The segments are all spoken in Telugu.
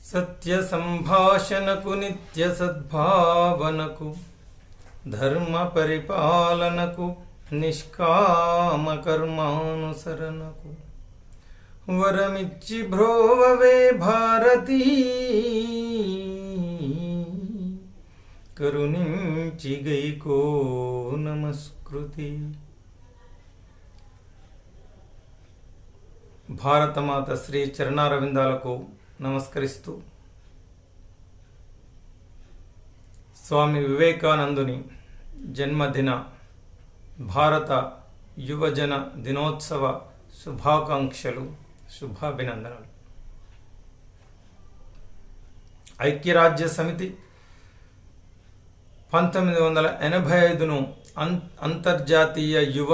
సత్య సంభాషణకు నిత్య సద్భావనకు ధర్మ పరిపాలనకు నిష్కామ కర్మానుసరణకు వరమిచ్చి భ్రోవవే భారతీ కరుణించి గైకో నమస్కృతి. భారతమాత శ్రీ చరణారవిందాలకు నమస్కరిస్తూ స్వామి వివేకానందుని జన్మదిన భారత యువజన దినోత్సవ శుభాకాంక్షలు, శుభాభినందనలు. ఐక్యరాజ్య సమితి 1985ను అంతర్జాతీయ యువ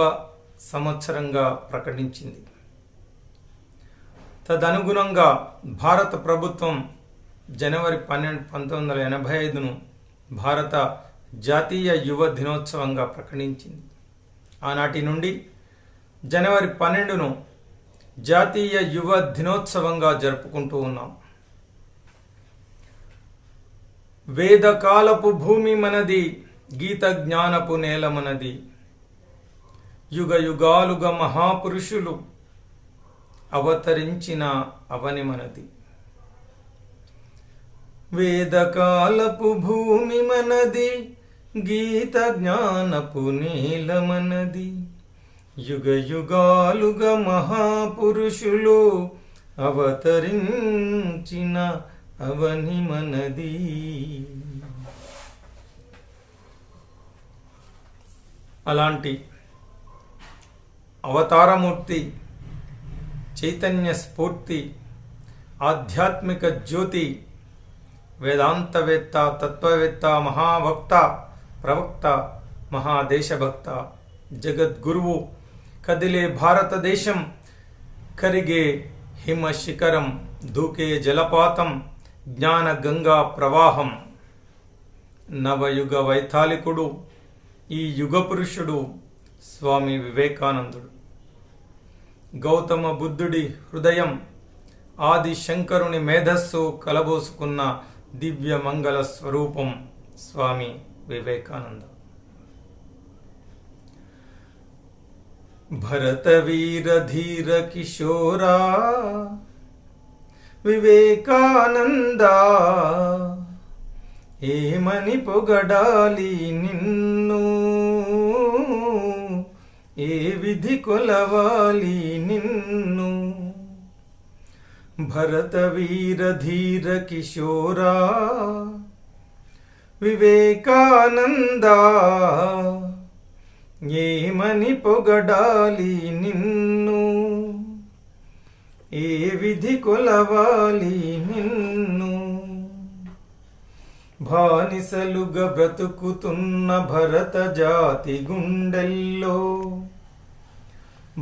సంవత్సరంగా ప్రకటించింది. తదనుగుణంగా భారత ప్రభుత్వం జనవరి 12, 1985ను భారత జాతీయ యువ దినోత్సవంగా ప్రకటించింది. ఆనాటి నుండి జనవరి 12ను జాతీయ యువ దినోత్సవంగా జరుపుకుంటూ ఉన్నాం. వేదకాలపు భూమి మనది, గీత జ్ఞానపు నేల మనది, యుగ యుగాలుగా మహాపురుషులు అవతరించిన అవని మనది. వేదకాలపు భూమి మనది, గీత జ్ఞానపు నేల మనది, యుగ యుగాలుగా మహాపురుషులు అవతరించిన అవని మనది. అలాంటి అవతారమూర్తి, చైతన్య స్ఫూర్తి, ఆధ్యాత్మిక జ్యోతి, వేదాంతవేత్త, తత్వవేత్త, మహాభక్త, ప్రవక్త, మహాదేశభక్త, జగద్గురువు, కదిలే భారతదేశం, కరిగే హిమ శిఖరం, దూకే జలపాతం, జ్ఞాన గంగా ప్రవాహం, నవయుగ వైతాళికుడు, ఈ యుగ పురుషుడు స్వామి వివేకానందుడు. గౌతమ బుద్ధుడి హృదయం, ఆది శంకరుని మేధస్సు కలబోసుకున్న దివ్య మంగళ స్వరూపం స్వామి వివేకానంద. భరత వీర ధీర కిశోరా వివేకానంద, ఏమని పొగడాలి నిన్ను, ఏ విధి కొలవాలి నిన్ను. భరత వీర ధీర కిశోరా వివేకానంద, ఏమని పొగడాలి నిన్ను, ఏ విధి కొలవాలి నిన్ను. బానిసలుగా బ్రతుకుతున్న భరత జాతి గుండెల్లో,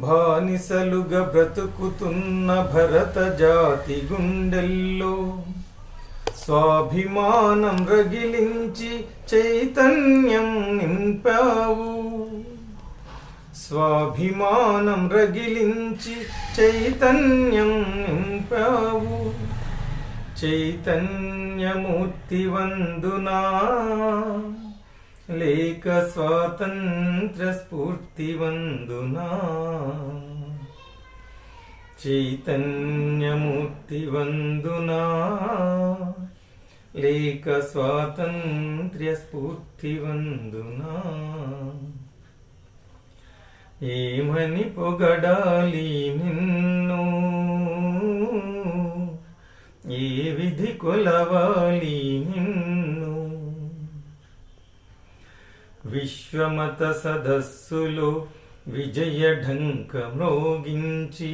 బానిసలుగా బ్రతుకుతున్న భరత జాతి గుండెల్లో, స్వాభిమానం రగిలించి చైతన్యం నింపావు, స్వాభిమానం రగిలించి చైతన్యం నింపావు. చైతన్యమూర్తి వందునా, లేక స్వాతంత్ర స్ఫూర్తి వందునా. చైతన్యమూర్తి వందునా, లేక స్వాతంత్ర్య స్ఫూర్తి వందునా. ఏమని పొగడాలి నిన్ను, ఏ విధి కొలవాలి నిన్ను. విశ్వమత సదస్సులో విజయ ఢంక మ్రోగించి,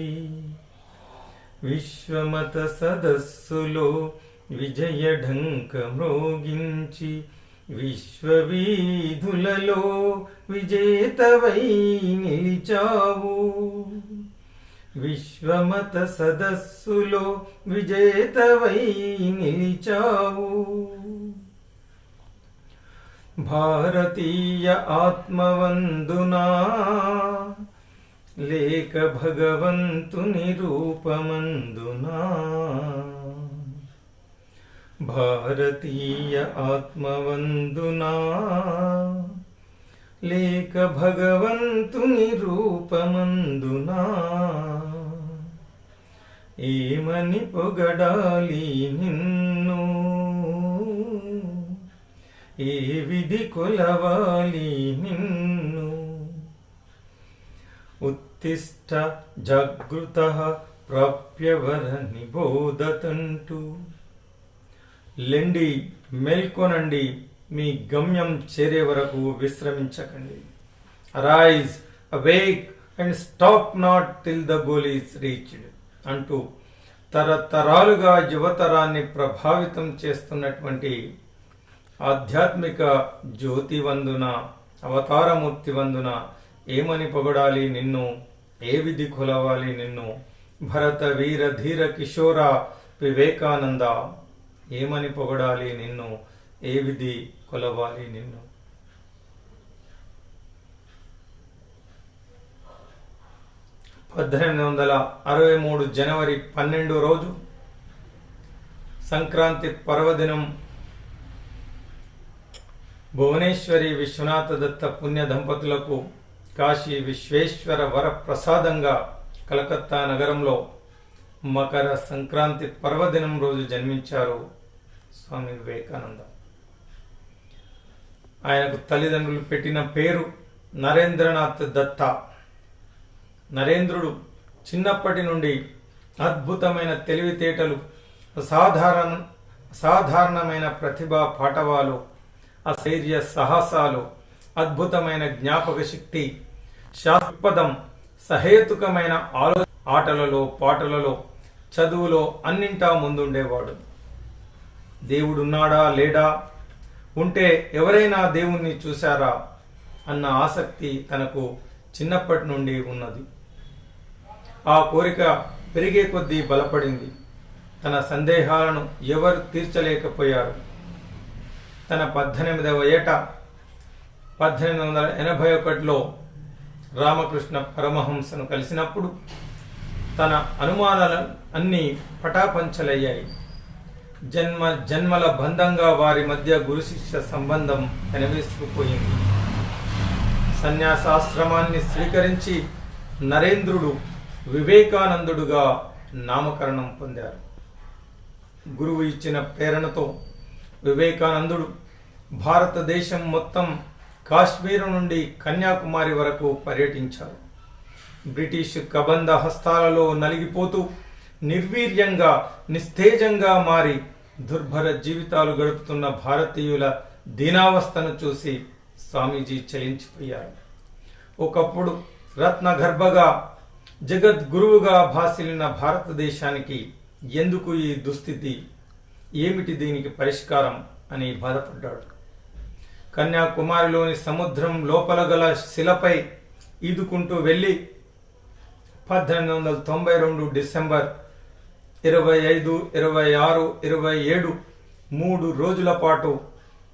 విశ్వమత సదస్సులో విజయ ఢంక మ్రోగించి, విశ్వవీధులలో విజేతవై నిలిచావు, విశ్వమత సదస్సులో విజేతవై నిలిచావు. భారతీయ ఆత్మవందునా, లేక భగవంతుని రూపమందునా. భారతీయ ఆత్మవందునా లేక భగవంతుని రూపమందునా ఏమని పొగడాలి నిన్ను, ఏ విధి కొలవాలి నిన్ను. ఉత్తిష్ట జాగృతః ప్రాప్యవర నిబోధతంటూ. లెండి, మేల్కొనండి, మీ గమ్యం చేరే వరకు విశ్రమించకండి. Arise, awake and stop not till the goal is reached అంటూ తరతరాలుగా యువతరాన్ని ప్రభావితం చేస్తున్నటువంటి ఆధ్యాత్మిక జ్యోతి వందున, అవతారమూర్తి వందున ఏమని పొగడాలి నిన్ను, ఏ విధి కొలవాలి నిన్ను. భరత వీర ధీర కిషోర వివేకానంద, ఏమని పొగడాలి నిన్ను, ఏ విధి కొలవాలి నిన్ను. 1863 జనవరి 12 రోజు సంక్రాంతి పర్వదినం భువనేశ్వరి విశ్వనాథ దత్త పుణ్య దంపతులకు కాశీ విశ్వేశ్వర వర ప్రసాదంగా కలకత్తా నగరంలో మకర సంక్రాంతి పర్వదినం రోజు జన్మించారు స్వామి వివేకానంద. ఆయనకు తల్లిదండ్రులు పెట్టిన పేరు నరేంద్రనాథ్ దత్త. నరేంద్రుడు చిన్నప్పటి నుండి అద్భుతమైన తెలివితేటలు, అసాధారణమైన ప్రతిభా పాటవాలు, అశైర్య సాహసాలు, అద్భుతమైన జ్ఞాపక శక్తి, శాస్త్రపదం, సహేతుకమైన ఆటలలో, పాటలలో, చదువులో అన్నింటా ముందుండేవాడు. దేవుడున్నాడా లేడా, ఉంటే ఎవరైనా దేవుణ్ణి చూశారా అన్న ఆసక్తి తనకు చిన్నప్పటి నుండి ఉన్నది. ఆ కోరిక పెరిగే కొద్దీ బలపడింది. తన సందేహాలను ఎవరు తీర్చలేకపోయారు. తన 18వ ఏట 1881లో రామకృష్ణ పరమహంసను కలిసినప్పుడు తన అనుమానాలు అన్నీ పటాపంచలయ్యాయి. జన్మల బంధంగా వారి మధ్య గురు శిష్య సంబంధం పెనవేసుకుపోయింది. సన్యాసాశ్రమాన్ని స్వీకరించి నరేంద్రుడు వివేకానందుడుగా నామకరణం పొందారు. గురువు ఇచ్చిన ప్రేరణతో వివేకానందుడు భారతదేశం మొత్తం కాశ్మీరు నుండి కన్యాకుమారి వరకు పర్యటించారు. బ్రిటిష్ కబంధ హస్తాలలో నలిగిపోతూ నిర్వీర్యంగా, నిస్తేజంగా మారి దుర్భర జీవితాలు గడుపుతున్న భారతీయుల దీనావస్థను చూసి స్వామీజీ చలించిపోయారు. ఒకప్పుడు రత్నగర్భగా జగద్గురువుగా భాసిల్లిన భారతదేశానికి ఎందుకు ఈ దుస్థితి, ఏమిటి దీనికి పరిష్కారం అని బాధపడ్డాడు. కన్యాకుమారిలోని సముద్రం లోపల గల శిలపై ఈదుకుంటూ వెళ్ళి 1892 డిసెంబర్ 25, 26, 27 3 రోజుల పాటు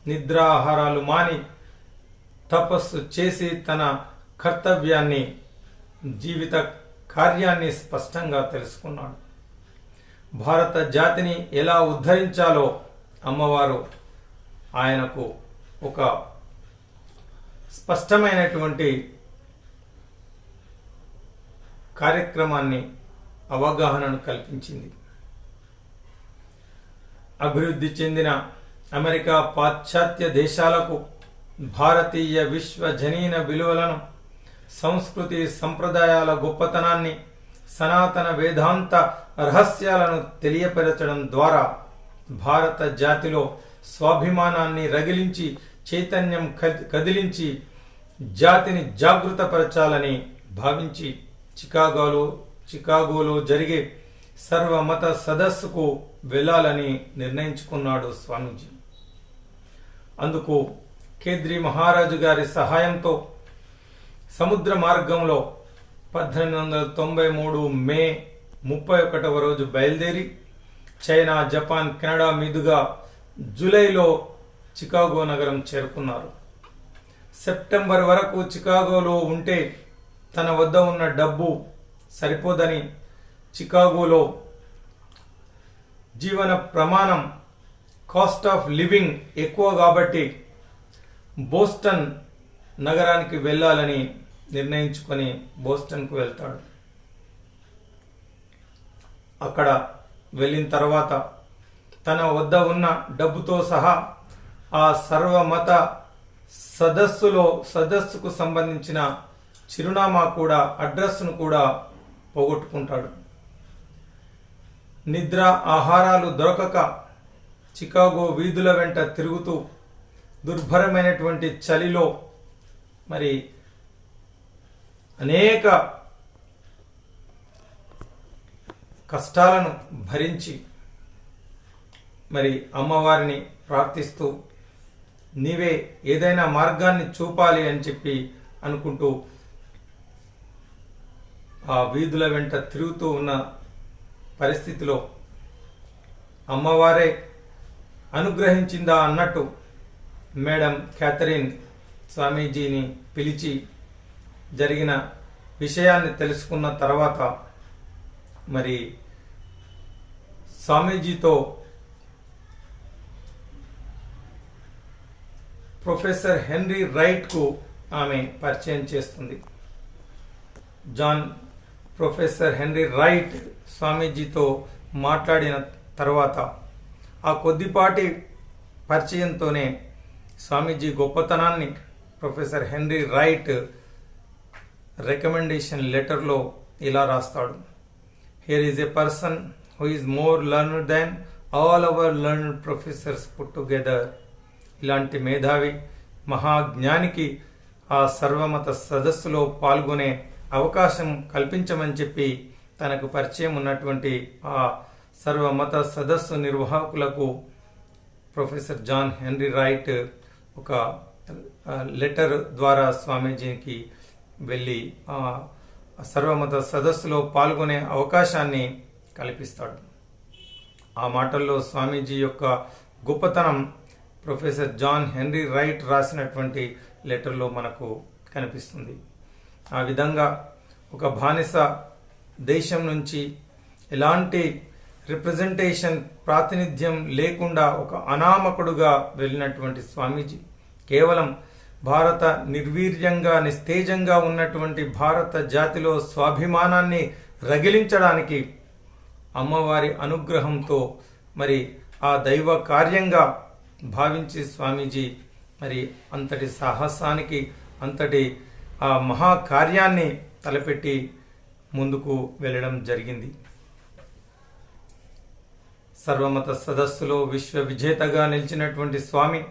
నిద్రాహారాలు మాని తపస్సు చేసి తన కర్తవ్యాన్ని, జీవిత కార్యాన్ని స్పష్టంగా తెలుసుకున్నాడు. భారత జాతిని ఎలా ఉద్ధరించాలో అమ్మవారు ఆయనకు ఒక స్పష్టమైనటువంటి కార్యక్రమాన్ని, అవగాహనను కల్పించింది. అభివృద్ధి చెందిన అమెరికా, పాశ్చాత్య దేశాలకు భారతీయ విశ్వజనీన విలువలను, సంస్కృతి సంప్రదాయాల గొప్పతనాన్ని, సనాతన వేదాంత రహస్యాలను తెలియపరచడం ద్వారా భారత జాతిలో స్వాభిమానాన్ని రగిలించి, చైతన్యం కదిలించి జాతిని జాగృతపరచాలని భావించి చికాగోలో జరిగే సర్వమత సదస్సుకు వెళ్ళాలని నిర్ణయించుకున్నాడు స్వామీజీ. అందుకు కేద్రి మహారాజు గారి సహాయంతో సముద్ర మార్గంలో 1893 మే 31వ రోజు బయలుదేరి చైనా, జపాన్, కెనడా మీదుగా జూలైలో చికాగో నగరం చేరుకున్నారు. సెప్టెంబర్ వరకు చికాగోలో ఉంటే తన వద్ద ఉన్న డబ్బు సరిపోదని చికాగోలో జీవన ప్రమాణం కాస్ట్ ఆఫ్ లివింగ్ ఎక్కువ కాబట్టి బోస్టన్ నగరానికి వెళ్ళాలని నిర్ణయించుకొని బోస్టన్కు వెళ్తాడు. అక్కడ వెళ్ళిన తర్వాత తన వద్ద ఉన్న డబ్బుతో సహా ఆ సర్వమత సదస్సుకు సంబంధించిన చిరునామా కూడా, అడ్రస్ను కూడా పోగొట్టుకుంటాడు. నిద్ర ఆహారాలు దొరకక చికాగో వీధుల వెంట తిరుగుతూ దుర్భరమైనటువంటి చలిలో మరి అనేక కష్టాలను భరించి మరి అమ్మవారిని ప్రార్థిస్తూ నీవే ఏదైనా మార్గాన్ని చూపాలి అని చెప్పి అనుకుంటూ ఆ వీధుల వెంట తిరుగుతూ ఉన్న పరిస్థితిలో అమ్మవారే అనుగ్రహించిందా అన్నట్టు మేడం క్యాథరిన్ స్వామీజీని పిలిచి జరిగిన విషయాన్ని తెలుసుకున్న తర్వాత మరి స్వామీజీతో ప్రొఫెసర్ హెన్రీ రైట్కు ఆమె పరిచయం చేస్తుంది. ప్రొఫెసర్ హెన్రీ రైట్ స్వామీజీతో మాట్లాడిన తర్వాత ఆ కొద్దిపాటి పరిచయంతోనే స్వామీజీ గొప్పతనాన్ని ప్రొఫెసర్ హెన్రీ రైట్ రికమెండేషన్ లెటర్లో ఇలా రాస్తాడు. Here is a person who is more learned than all our learned professors put together. ఇలాంటి మేధావి మహాజ్ఞానికి ఆ సర్వమత సదస్సులో పాల్గొనే అవకాశం కల్పించమని చెప్పి తనకు పరిచయం ఉన్నటువంటి ఆ సర్వమత సదస్సు నిర్వాహకులకు ప్రొఫెసర్ జాన్ హెన్రీ రైట్ ఒక లెటర్ ద్వారా స్వామీజీకి వెళ్ళి ఆ సర్వమత సదస్సులో పాల్గొనే అవకాశాన్ని కల్పిస్తాడు. ఆ మాటల్లో స్వామీజీ యొక్క గొప్పతనం ప్రొఫెసర్ జాన్ హెన్రీ రైట్ రాసినటువంటి లెటర్లో మనకు కనిపిస్తుంది. ఆ విధంగా ఒక బానిస దేశం నుంచి ఎలాంటి రిప్రజెంటేషన్ ప్రాతినిధ్యం లేకుండా ఒక అనామకుడుగా వెళ్ళినటువంటి స్వామీజీ కేవలం భారత నిర్వీర్యంగా నిస్తేజంగా ఉన్నటువంటి భారత జాతిలో స్వాభిమానాన్ని రగిలించడానికి అమ్మవారి అనుగ్రహంతో మరి ఆ దైవ కార్యంగా భావించి స్వామీజీ మరి అంతటి సాహసానికి అంతటి ఆ మహాకార్యాన్ని తలపెట్టి ముందుకు వెళ్ళడం జరిగింది. సర్వమత సదస్సులో విశ్వ విజేతగా నిలిచినటువంటి స్వామి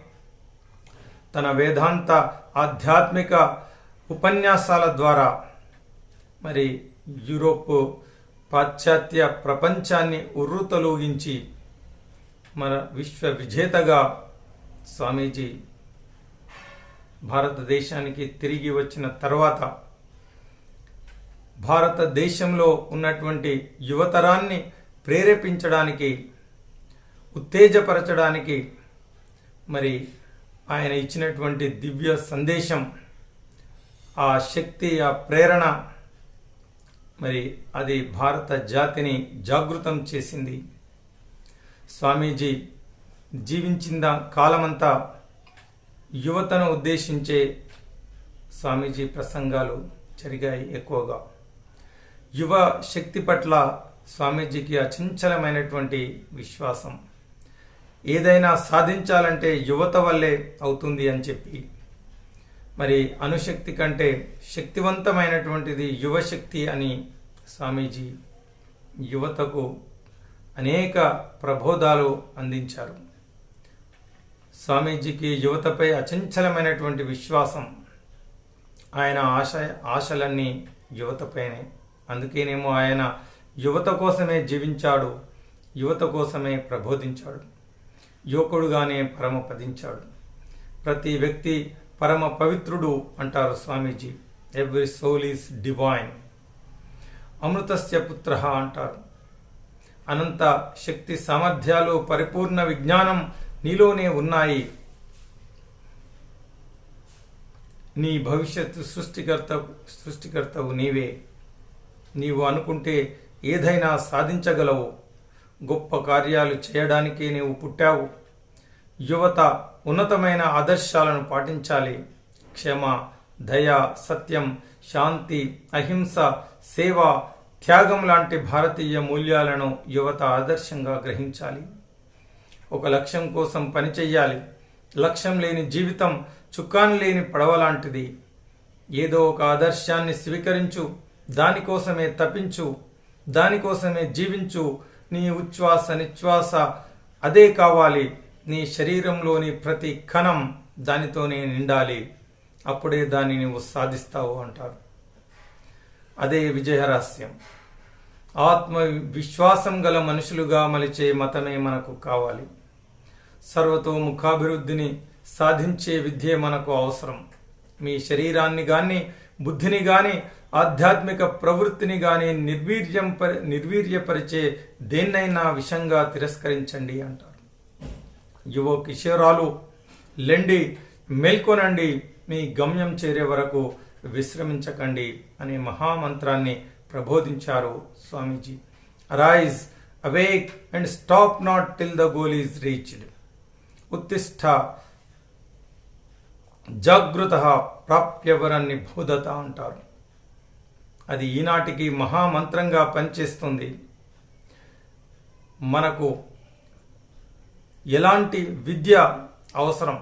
తన వేదాంత ఆధ్యాత్మిక ఉపన్యాసాల ద్వారా మరి యూరోప్ పాశ్చాత్య ప్రపంచాన్ని ఉర్రుతలూగించి మన విశ్వ విజేతగా స్వామీజీ భారతదేశానికి తిరిగి వచ్చిన తర్వాత భారతదేశంలో ఉన్నటువంటి యువతరాన్ని ప్రేరేపించడానికి, ఉత్తేజపరచడానికి మరి ఆయన ఇచ్చినటువంటి దివ్య సందేశం, ఆ శక్తి, ఆ ప్రేరణ మరి అది భారత జాతిని జాగృతం చేసింది. స్వామీజీ జీవించిన కాలమంతా యువతను ఉద్దేశించే స్వామీజీ ప్రసంగాలు జరిగాయి. ఎక్కువగా యువ శక్తి పట్ల స్వామీజీకి అచంచలమైనటువంటి విశ్వాసం. ఏదైనా సాధించాలంటే యువత వల్లే అవుతుంది అని చెప్పి మరి అణుశక్తి కంటే శక్తివంతమైనటువంటిది యువశక్తి అని స్వామీజీ యువతకు అనేక ప్రబోధాలు అందించారు. స్వామీజీకి యువతపై అచంచలమైనటువంటి విశ్వాసం. ఆయన ఆశలన్నీ యువతపైనే. అందుకేనేమో ఆయన యువత కోసమే జీవించాడు, యువత కోసమే ప్రబోధించాడు, యువకుడుగానే పరమపదించాడు. ప్రతి వ్యక్తి పరమ పవిత్రుడు అంటారు Swamiji. Every soul is divine. అమృతస్య పుత్ర అంటారు. అనంత శక్తి సామర్థ్యాలు, పరిపూర్ణ విజ్ఞానం నీలోనే ఉన్నాయి. నీ భవిష్యత్తు సృష్టికర్తవు నీవే. నీవు అనుకుంటే ఏదైనా సాధించగలవు. గొప్ప కార్యాలు చేయడానికే నీవు పుట్టావు. యువత ఉన్నతమైన ఆదర్శాలను పాటించాలి. క్షమ, దయ, సత్యం, శాంతి, అహింస, సేవ, త్యాగం లాంటి భారతీయ మూల్యాలను యువత ఆదర్శంగా గ్రహించాలి. ఒక లక్ష్యం కోసం పనిచేయాలి. లక్ష్యం లేని జీవితం చుక్కాని లేని పడవ లాంటిది. ఏదో ఒక ఆదర్శాన్ని స్వీకరించు, దానికోసమే తపించు, దానికోసమే జీవించు. నీ ఉచ్ఛ్వాస నిశ్వాస అదే కావాలి. నీ శరీరంలోని ప్రతి కణం దానితోనే నిండాలి. అప్పుడే దాన్ని నువ్వు సాధిస్తావు అంటారు. అదే విజయ రహస్యం. ఆత్మవిశ్వాసం గల మనుషులుగా మలిచే మతమే మనకు కావాలి. సర్వతోముఖాభివృద్ధిని సాధించే విద్య మనకు అవసరం. మీ శరీరాన్ని గాని, బుద్ధిని గాని, ఆధ్యాత్మిక ప్రవృత్తిని గాని నిర్వీర్యపరిచే దేన్నైనా విషంగా తిరస్కరించండి అంటారు. యువ కిషోరాలు లెండి, మేల్కొనండి, మీ గమ్యం చేరే వరకు విశ్రమించకండి అనే మహామంత్రాన్ని ప్రబోధించారు Swamiji. Arise, awake and stop not till the goal is reached. ఉత్తిష్ఠ జాగృత ప్రాప్యవరాన్ని బోధత అంటారు. అది ఈనాటికి మహామంత్రంగా పనిచేస్తుంది. మనకు ఎలాంటి విద్య అవసరం?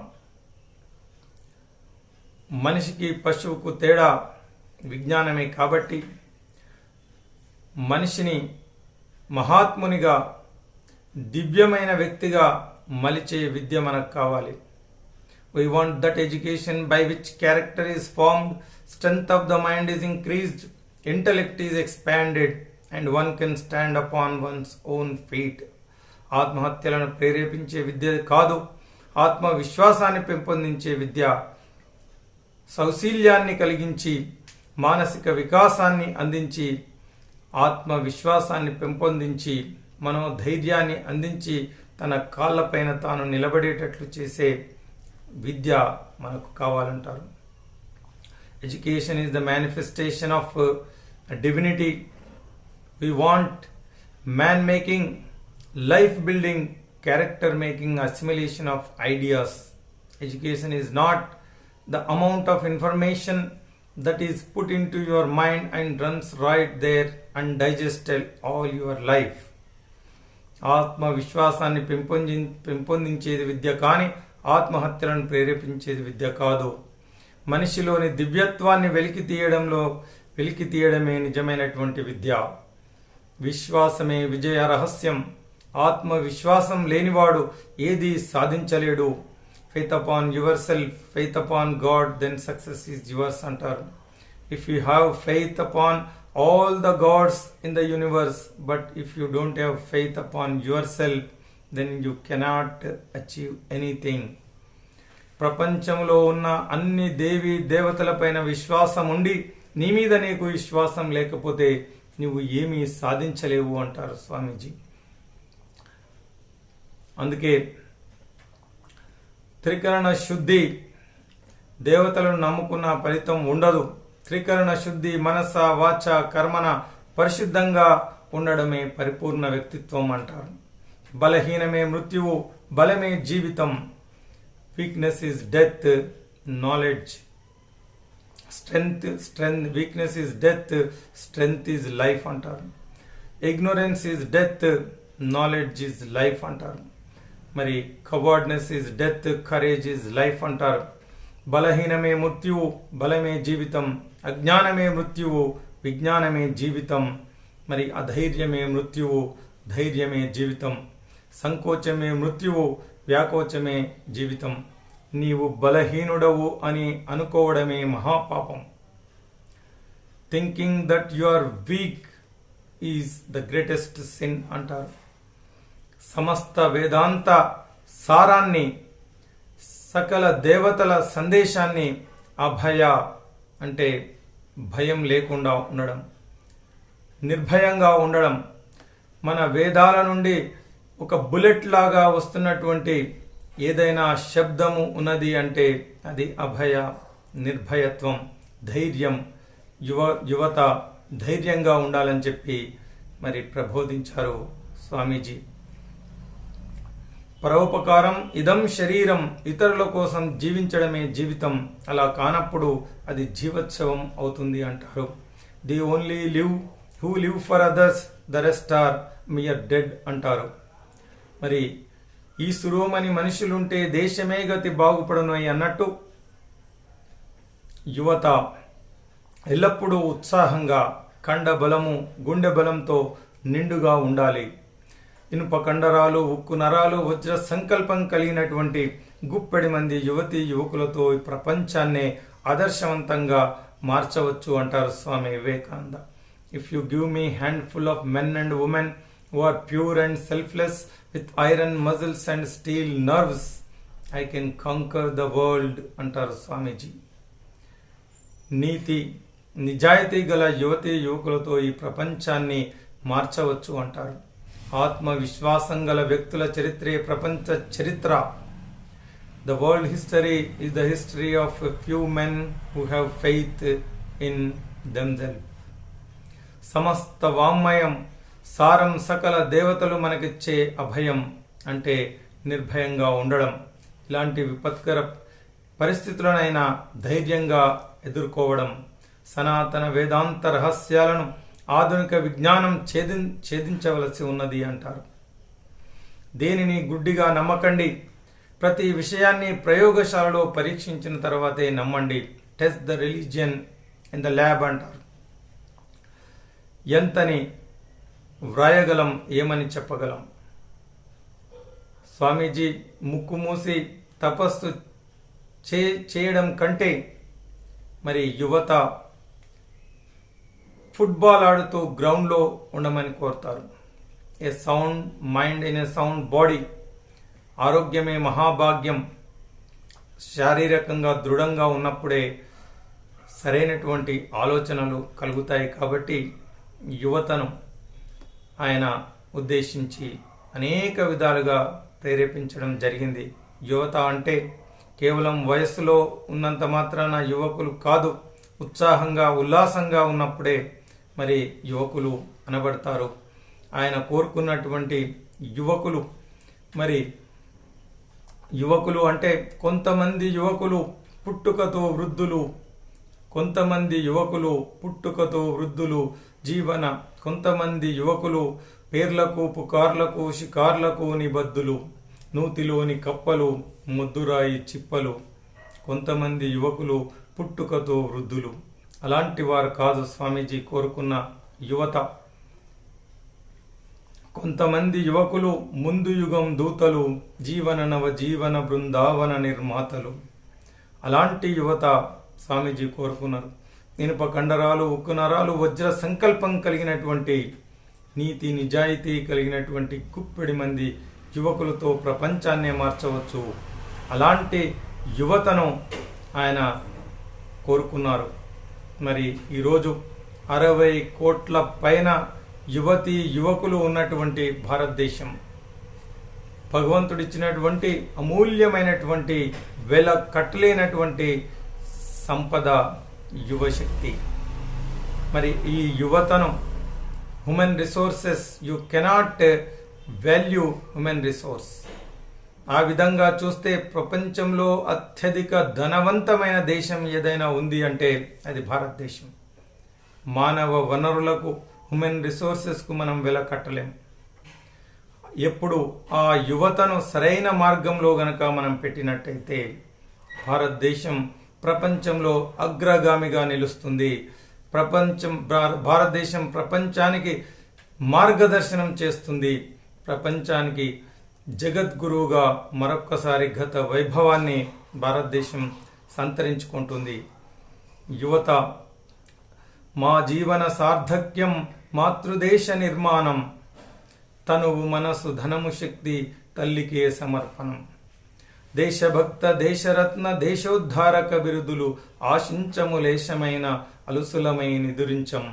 మనిషికి పశువుకు తేడా విజ్ఞానమే. కాబట్టి మనిషిని మహాత్మునిగా, దివ్యమైన వ్యక్తిగా మలిచే విద్య మనకు కావాలి. We want that education by which character is formed, strength of the mind is increased, intellect is expanded, and one can stand upon one's own feet. ఆత్మహత్యలను ప్రేరేపించే విద్య కాదు, ఆత్మవిశ్వాసాన్ని పెంపొందించే విద్య. సౌశీల్యాన్ని కలిగించి, మానసిక వికాసాన్ని అందించి, ఆత్మవిశ్వాసాన్ని పెంపొందించి, మనోధైర్యాన్ని అందించి, తన కాళ్ళపైన తాను నిలబడేటట్లు చేసే విద్య మనకు కావాలంటారు. Education is the manifestation of divinity. We want man making, life building, character making, assimilation of ideas. Education is not the amount of information that is put into your mind and runs right there undigested all your life. ఆత్మవిశ్వాసాన్ని పెంపొందించేది విద్య కానీ ఆత్మహత్యలను ప్రేరేపించేది విద్య కాదు. మనిషిలోని దివ్యత్వాన్ని వెలికి తీయడమే నిజమైనటువంటి విద్య. విశ్వాసమే విజయ రహస్యం. ఆత్మవిశ్వాసం లేనివాడు ఏది సాధించలేడు. Faith upon yourself, faith upon God, then success is yours అంటారు. If you have faith upon all the gods in the universe, but if you don't have faith upon yourself, then you cannot achieve anything. ప్రపంచంలో ఉన్న అన్ని దేవీ దేవతలపైన విశ్వాసం ఉండి నీ మీద నీకు విశ్వాసం లేకపోతే నువ్వు ఏమీ సాధించలేవు అంటారు స్వామీజీ. అందుకే త్రికరణ శుద్ధి, దేవతలను నమ్ముకున్న ఫలితం ఉండదు. త్రికరణ శుద్ధి మనస, వాచ, కర్మన పరిశుద్ధంగా ఉండడమే పరిపూర్ణ వ్యక్తిత్వం అంటారు. బలహీనమే మృత్యువు, బలమే జీవితం. Weakness is death, knowledge weakness is death, strength is life అంటారు. Ignorance is death, knowledge is life అంటారు. మరి cowardness is death, courage is life అంటారు. బలహీనమే మృత్యువు, బలమే జీవితం. అజ్ఞానమే మృత్యువు, విజ్ఞానమే జీవితం. మరి అధైర్యమే మృత్యువు, ధైర్యమే జీవితం. సంకోచమే మృత్యువు, వ్యాకోచమే జీవితం. నీవు బలహీనుడవు అని అనుకోవడమే మహాపాపం. Thinking that you are weak is the greatest sin అంటారు. సమస్త వేదాంత సారాన్ని, సకల దేవతల సందేశాన్ని, అభయ అంటే భయం లేకుండా ఉండడం, నిర్భయంగా ఉండడం. మన వేదాల నుండి ఒక బుల్లెట్ లాగా వస్తున్నటువంటి ఏదైనా శబ్దము ఉన్నది అంటే అది అభయ, నిర్భయత్వం, ధైర్యం. యువత ధైర్యంగా ఉండాలని చెప్పి మరి ప్రబోధించారు స్వామీజీ. పరోపకారం ఇదం శరీరం, ఇతరుల కోసం జీవించడమే జీవితం. అలా కానప్పుడు అది జీవోత్సవం అవుతుంది అంటారు. They only live who live for others, the rest are mere dead అంటారు. మరి ఈ సురోమని మనుషులుంటే దేశమే గతి బాగుపడను అన్నట్టు యువత ఎల్లప్పుడూ ఉత్సాహంగా, కండ బలము, గుండె బలంతో నిండుగా ఉండాలి. ఇనుప కండరాలు, ఉక్కు నరాలు, వజ్ర సంకల్పం కలిగినటువంటి గుప్పెడి మంది యువతీ యువకులతో ఈ ప్రపంచాన్నే ఆదర్శవంతంగా మార్చవచ్చు అంటారు Swami Vivekananda. If you give me handful of men and women who are pure and selfless with iron muscles and steel nerves, I can conquer the world అంటారు స్వామీజీ. నీతి నిజాయితీ గల యువతీ యువకులతో ఈ ప్రపంచాన్ని మార్చవచ్చు అంటారు. ఆత్మవిశ్వాసం గల వ్యక్తుల చరిత్రే ప్రపంచ చరిత్ర. The world history is the history of a few men who have faith in themselves. సమస్త వాంగ్మయం సారం సకల దేవతలు మనకిచ్చే అభయం అంటే నిర్భయంగా ఉండడం. ఇలాంటి విపత్కర పరిస్థితులనైనా ధైర్యంగా ఎదుర్కోవడం. సనాతన వేదాంత రహస్యాలను ఆధునిక విజ్ఞానం ఛేదించవలసి ఉన్నది అంటారు. దేనిని గుడ్డిగా నమ్మకండి. ప్రతి విషయాన్ని ప్రయోగశాలలో పరీక్షించిన తర్వాతే నమ్మండి. Test the religion in the lab అంటారు. ఎంతని వ్రాయగలం, ఏమని చెప్పగలం? స్వామీజీ ముక్కు మూసి తపస్సు చేయడం కంటే మరి యువత ఫుట్బాల్ ఆడుతూ గ్రౌండ్లో ఉండమని కోరుతారు. A sound mind in a sound body. ఆరోగ్యమే మహాభాగ్యం. శారీరకంగా దృఢంగా ఉన్నప్పుడే సరైనటువంటి ఆలోచనలు కలుగుతాయి. కాబట్టి యువతను ఆయన ఉద్దేశించి అనేక విధాలుగా ప్రేరేపించడం జరిగింది. యువత అంటే కేవలం వయస్సులో ఉన్నంత మాత్రాన యువకులు కాదు. ఉత్సాహంగా, ఉల్లాసంగా ఉన్నప్పుడే మరి యువకులు అనబడతారు. ఆయన కోరుకున్నటువంటి యువకులు మరి యువకులు అంటే కొంతమంది యువకులు పుట్టుకతో వృద్ధులు, కొంతమంది యువకులు పుట్టుకతో వృద్ధులు జీవన, కొంతమంది యువకులు పేర్లకు పుకార్లకు షికార్లకు నిబద్ధులు, నూతిలోని కప్పలు ముద్దురాయి చిప్పలు. కొంతమంది యువకులు పుట్టుకతో వృద్ధులు. అలాంటి వారు కాదు స్వామీజీ కోరుకున్న యువత. కొంతమంది యువకులు ముందు యుగం దూతలు, జీవన నవ జీవన బృందావన నిర్మాతలు. అలాంటి యువత స్వామీజీ కోరుకున్నారు. ఇనుప కండరాలు, ఉక్కు నరాలు, వజ్ర సంకల్పం కలిగినటువంటి, నీతి నిజాయితీ కలిగినటువంటి గుప్పెడి మంది యువకులతో ప్రపంచాన్నే మార్చవచ్చు. అలాంటి యువతను ఆయన కోరుకున్నారు. మరి ఈరోజు 60 కోట్ల పైన యువతీ యువకులు ఉన్నటువంటి భారతదేశం, భగవంతుడిచ్చినటువంటి అమూల్యమైనటువంటి వెల కట్టలేనటువంటి సంపద యువశక్తి. మరి ఈ యువతను human resources, you cannot value human resource. ఆ విధంగా చూస్తే ప్రపంచంలో అత్యధిక ధనవంతమైన దేశం ఏదైనా ఉంది అంటే అది భారతదేశం. మానవ వనరులకు, హ్యూమన్ రిసోర్సెస్కు మనం వెల కట్టలేం. ఎప్పుడు ఆ యువతను సరైన మార్గంలో గనక మనం పెట్టినట్టయితే భారతదేశం ప్రపంచంలో అగ్రగామిగా నిలుస్తుంది. భారతదేశం ప్రపంచానికి మార్గదర్శనం చేస్తుంది. ప్రపంచానికి జగద్గురువుగా మరొక్కసారి గత వైభవాన్ని భారతదేశం సంతరించుకుంటుంది. యువత మా జీవన సార్థక్యం మాతృదేశ నిర్మాణం, తనువు మనసు ధనము శక్తి తల్లికే సమర్పణం. దేశభక్త దేశరత్న దేశోద్ధారక బిరుదులు ఆశించము లేశమైన అలుసులమై నిదురించం.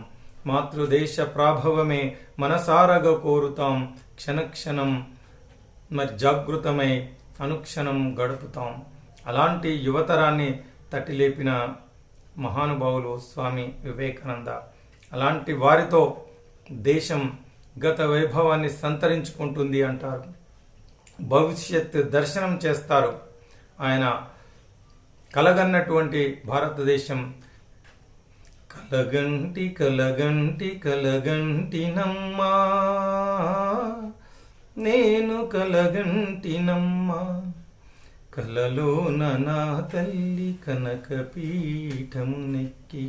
మాతృదేశ ప్రాభవమే మనసారగ కోరుతాం. క్షణక్షణం మరి జాగృతమై అనుక్షణం గడుపుతాం. అలాంటి యువతరాన్ని తట్టిలేపిన మహానుభావులు స్వామి వివేకానంద. అలాంటి వారితో దేశం గత వైభవాన్ని సంతరించుకుంటుంది అంటారు. భవిష్యత్ దర్శనం చేస్తారు. ఆయన కలగన్నటువంటి భారతదేశం కలగంటి కలగంటి కలగంటినమ్మా, నేను కలగంటినమ్మా, కలలోన నా తల్లి కనకపీఠమునెక్కి,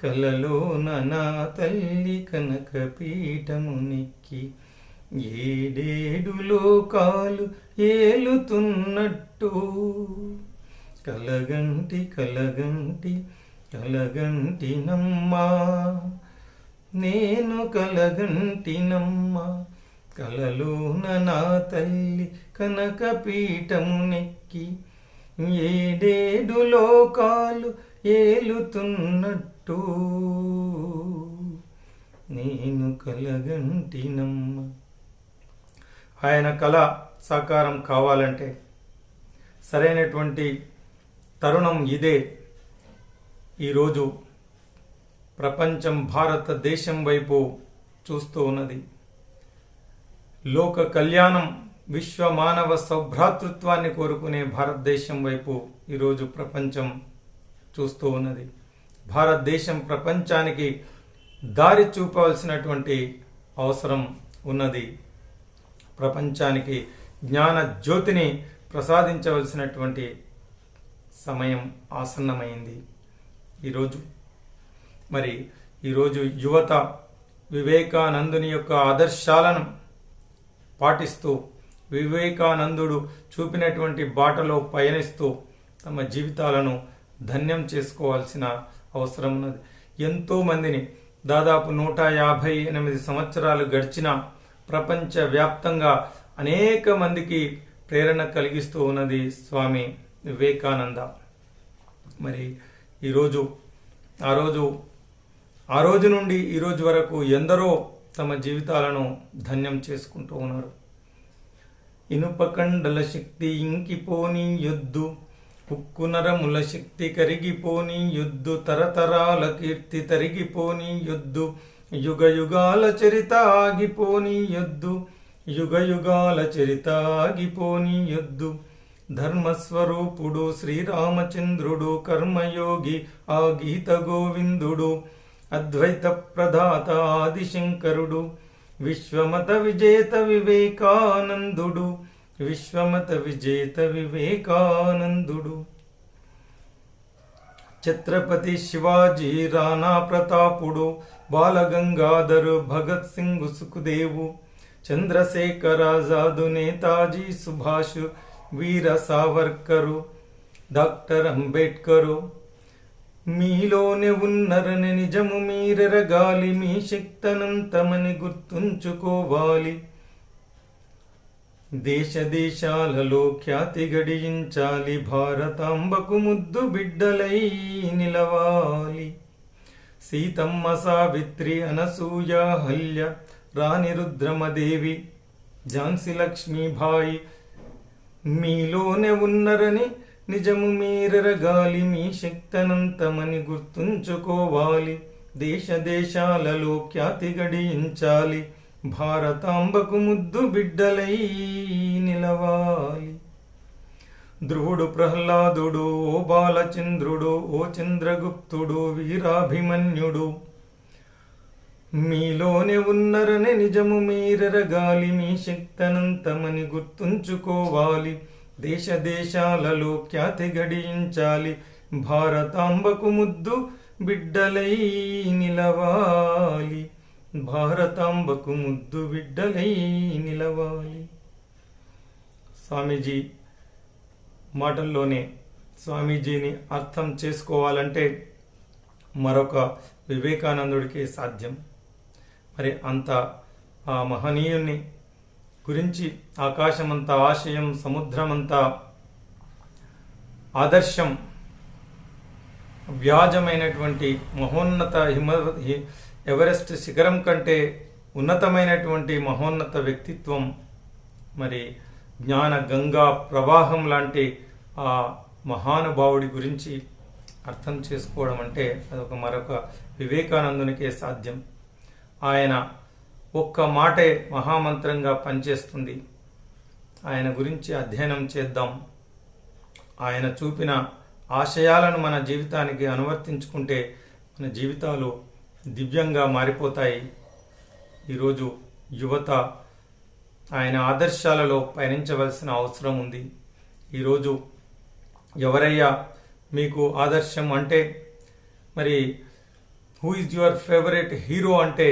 కలలోన నా తల్లి కనకపీఠమునెక్కి, ఏడేడు లోకాలు ఏలుతున్నట్టు, కలగంటి కలగంటి కలగంటినమ్మా, నేను కలగంటినమ్మా, కలలోన నా తల్లి కనకపీఠమునెక్కి, ఏడేడు లోకాలు ఏలుతున్నట్టు, నేను కలగంటినమ్మా. ఆయన కళ సాకారం కావాలంటే సరైనటువంటి తరుణం ఇదే. ఈరోజు ప్రపంచం భారతదేశం వైపు చూస్తూ ఉన్నది. లోక కళ్యాణం, విశ్వ మానవ సౌభ్రాతృత్వాన్ని కోరుకునే భారతదేశం వైపు ఈరోజు ప్రపంచం చూస్తూ ఉన్నది. భారతదేశం ప్రపంచానికి దారి చూపవలసినటువంటి అవసరం ఉన్నది. ప్రపంచానికి జ్ఞాన జ్యోతిని ప్రసాదించవలసినటువంటి సమయం ఆసన్నమైంది. ఈరోజు యువత వివేకానందుని యొక్క ఆదర్శాలను పాటిస్తూ, వివేకానందుడు చూపినటువంటి బాటలో పయనిస్తూ తమ జీవితాలను ధన్యం చేసుకోవాల్సిన అవసరం ఉన్నది. ఎంతో మందిని, దాదాపు 158 సంవత్సరాలు గడిచిన ప్రపంచ వ్యాప్తంగా అనేక మందికి ప్రేరణ కలిగిస్తూ ఉన్నది స్వామి వివేకానంద. మరి ఆ రోజు నుండి ఈ రోజు వరకు ఎందరో తమ జీవితాలను ధన్యం చేసుకుంటూ ఉన్నారు. ఇనుపకండల శక్తి ఇంకిపోని యొద్దు, ఉక్కు నరముల శక్తి కరిగిపోని యొద్దు, తరతరాల కీర్తి తరిగిపోని యొద్దు, యుగ యుగాల చరిత ఆగిపోని యొద్దు, యుగ యుగాల చరిత ఆగిపోని యొద్దు. ధర్మస్వరూపుడు శ్రీరామచంద్రుడు, కర్మయోగి ఆ గీత గోవిందుడు, అద్వైత ప్రదాత ఆదిశంకరుడు, విశ్వమత విజేత వివేకానందుడు, విశ్వమత విజేత వివేకానందుడు. ఛత్రపతి శివాజీ, రాణా ప్రతాపుడు, బాలగంగాధరు, భగత్ సింగ్, సుఖదేవు, చంద్రశేఖర్ ఆజాదు, నేతాజీ సుభాష్, వీర సావర్కరు, డాక్టర్ అంబేడ్కరు. మీలోనే ఉన్నరని నిజము మీరెరగాలి, మీ శక్తనంతమని గుర్తుంచుకోవాలి. దేశ దేశాలలో ఖ్యాతి గడించాలి, భారతాంబకు ముద్దు బిడ్డలై నిలవాలి. సీతమ్మ, సావిత్రి, అనసూయ, హల్య, రాణి రుద్రమదేవి, ఝాన్సీ లక్ష్మీబాయి. మీలోనే ఉన్నరని నిజము మీరెరగాలి, మీ శక్తనంతమని గుర్తుంచుకోవాలి. దేశ దేశాలలో ఖ్యాతి గడించాలి, భారతాంబకు ముద్దు బిడ్డలై నిలవాలి. ధ్రువుడు, ప్రహ్లాదుడు, ఓ బాలచంద్రుడు, ఓ చంద్రగుప్తుడు, వీరాభిమన్యుడు. మీలోనే ఉన్నరని నిజము మీరెరగాలి, మీ శక్తనంతమని గుర్తుంచుకోవాలి. దేశ దేశాలలో ఖ్యాతి గడించాలి, భారతాంబకు ముద్దు బిడ్డలై నిలవాలి, భారతాంబకు ముద్దు బిడ్డలై నిలవాలి. స్వామీజీ మాటల్లోనే స్వామీజీని అర్థం చేసుకోవాలంటే మరొక వివేకానందుడికి సాధ్యం. మరి అంత ఆ మహనీయుణ్ణి గురించి ఆకాశమంతా ఆశయం, సముద్రమంతా ఆదర్శం, వ్యాజమైనటువంటి మహోన్నత ఎవరెస్ట్ శిఖరం కంటే ఉన్నతమైనటువంటి మహోన్నత వ్యక్తిత్వం, మరి జ్ఞాన గంగా ప్రవాహం లాంటి ఆ మహానుభావుడి గురించి అర్థం చేసుకోవడం అంటే అదొక మరొక వివేకానందునికే సాధ్యం. ఆయన ఒక్క మాటే మహామంత్రంగా పనిచేస్తుంది. ఆయన గురించి అధ్యయనం చేద్దాం. ఆయన చూపిన ఆశయాలను మన జీవితానికి అనువర్తించుకుంటే మన జీవితాలు దివ్యంగా మారిపోతాయి. ఈరోజు యువత ఆయన ఆదర్శాలలో పయనించవలసిన అవసరం ఉంది. ఈరోజు ఎవరయ్యా మీకు ఆదర్శం అంటే, మరి who is your favourite hero అంటే,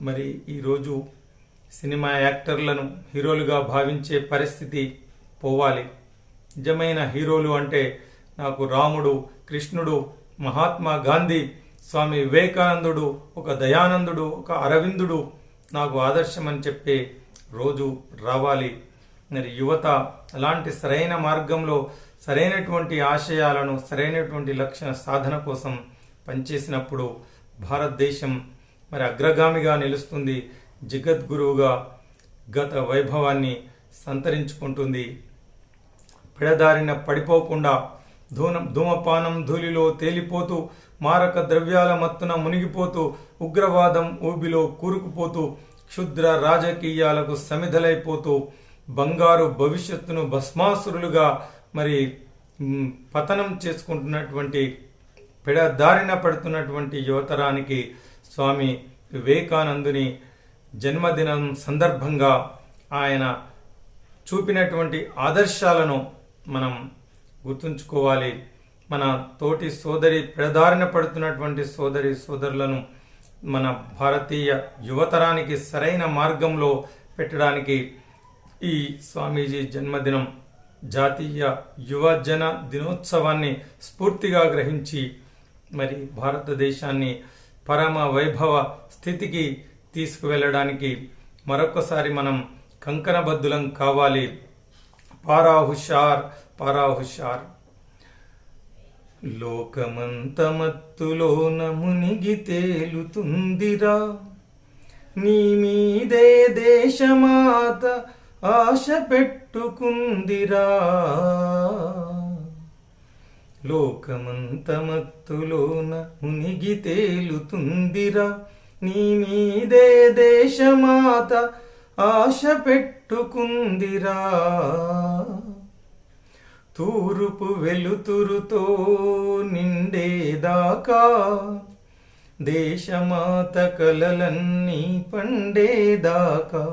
మరి ఈరోజు సినిమా యాక్టర్లను హీరోలుగా భావించే పరిస్థితి పోవాలి. నిజమైన హీరోలు అంటే నాకు రాముడు, కృష్ణుడు, మహాత్మా గాంధీ, స్వామి వివేకానందుడు, ఒక దయానందుడు, ఒక అరవిందుడు నాకు ఆదర్శం అని చెప్పే రోజు రావాలి. మరి యువత అలాంటి సరైన మార్గంలో సరైనటువంటి ఆశయాలను, సరైనటువంటి లక్ష్య సాధన కోసం పనిచేసినప్పుడు భారతదేశం మరి అగ్రగామిగా నిలుస్తుంది. జగద్గురువుగా గత వైభవాన్ని సంతరించుకుంటుంది. పెడదారిన పడిపోకుండా ధూమపానం ధూళిలో తేలిపోతూ, మారక ద్రవ్యాల మత్తున మునిగిపోతూ, ఉగ్రవాదం ఊబిలో కూరుకుపోతూ, క్షుద్ర రాజకీయాలకు సమిధలైపోతూ, బంగారు భవిష్యత్తును భస్మాసురులుగా మరి పతనం చేసుకుంటున్నటువంటి, పెడదారిన పడుతున్నటువంటి యువతరానికి స్వామి వివేకానందుని జన్మదినం సందర్భంగా ఆయన చూపినటువంటి ఆదర్శాలను మనం గుర్తుంచుకోవాలి. మన తోటి సోదరి, పెడదారిన పడుతున్నటువంటి సోదరులను మన భారతీయ యువతరానికి సరైన మార్గంలో పెట్టడానికి ఈ స్వామీజీ జన్మదినం, జాతీయ యువజన దినోత్సవాన్ని స్ఫూర్తిగా గ్రహించి మరి భారతదేశాన్ని పరమ వైభవ స్థితికి తీసుకువెళ్ళడానికి మరొకసారి మనం కంకణబద్ధులం కావాలి. పారా హుషార్, పారా హుషార్. లోకమంత మత్తులోన మునిగి తేలుతుందిరా, నీ మీదే దేశమాత ఆశ పెట్టుకుందిరా. లోకమంత మత్తులోన మునిగి తేలుతుందిరా, నీ మీదే దేశమాత ఆశ పెట్టుకుందిరా. తూర్పు వెలుతురుతో నిండేదాకా, దేశమాత కలలన్నీ పండేదాకా,